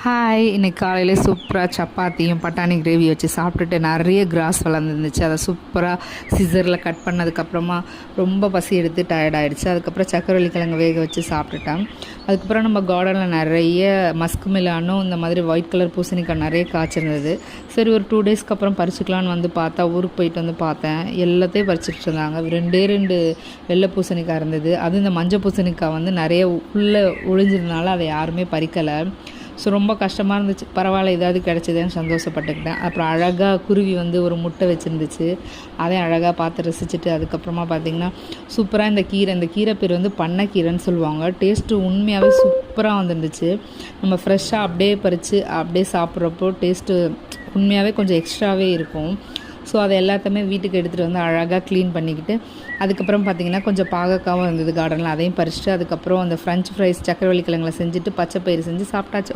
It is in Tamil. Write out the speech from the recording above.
ஹாய், இன்னைக்கு காலையில் சூப்பராக சப்பாத்தியும் பட்டாணி கிரேவி வச்சு சாப்பிட்டுட்டு நிறைய கிராஸ் வளர்ந்துருந்துச்சு. அதை சூப்பராக சிசரில் கட் பண்ணதுக்கப்புறமா ரொம்ப பசி எடுத்து டயர்ட் ஆகிடுச்சு. அதுக்கப்புறம் சக்கரவள்ளி கிழங்கு வேக வச்சு சாப்பிட்டுட்டேன். அதுக்கப்புறம் நம்ம கார்டனில் நிறைய மஸ்க் மிலானும் இந்த மாதிரி ஒயிட் கலர் பூசணிக்காய் நிறைய காய்ச்சிருந்தது. சரி, ஒரு 2 டேஸ்க்கு அப்புறம் பறிச்சுக்கலான்னு வந்து பார்த்தா, ஊருக்கு போயிட்டு வந்து பார்த்தேன், எல்லாத்தையும் பறிச்சுட்டு இருந்தாங்க. ரெண்டு வெள்ளை பூசணிக்காய் இருந்தது. அது இந்த மஞ்சள் பூசணிக்காய் வந்து நிறைய உள்ளே ஒழிஞ்சிருந்தனால அதை யாருமே பறிக்கலை. ஸோ ரொம்ப கஷ்டமாக இருந்துச்சு. பரவாயில்ல, ஏதாவது கிடச்சிதுன்னு சந்தோஷப்பட்டுக்கிட்டேன். அப்புறம் அழகாக குருவி வந்து ஒரு முட்டை வச்சுருந்துச்சு. அதையும் அழகாக பார்த்து ரசிச்சுட்டு அதுக்கப்புறமா பார்த்திங்கன்னா சூப்பராக இந்த கீரை பேர் வந்து பண்ணைக்கீரைன்னு சொல்லுவாங்க. டேஸ்ட்டு உண்மையாகவே சூப்பராக வந்துருந்துச்சு. நம்ம ஃப்ரெஷ்ஷாக அப்படியே பறித்து அப்படியே சாப்பிட்றப்போ டேஸ்ட்டு உண்மையாகவே கொஞ்சம் எக்ஸ்ட்ராவே இருக்கும். ஸோ அதை எல்லாத்தையுமே வீட்டுக்கு எடுத்துகிட்டு வந்து அழகாக க்ளீன் பண்ணிக்கிட்டு அதுக்கப்புறம் பார்த்திங்கன்னா கொஞ்சம் பாகக்காவும் இருந்தது கார்டனில், அதையும் பறிச்சுட்டு அதுக்கப்புறம் அந்த ஃப்ரெஞ்ச் ஃப்ரைஸ் சக்கரவள்ளி கிழங்குல செஞ்சுட்டு பச்சை பயிறு செஞ்சு சாப்பிட்டாச்சு.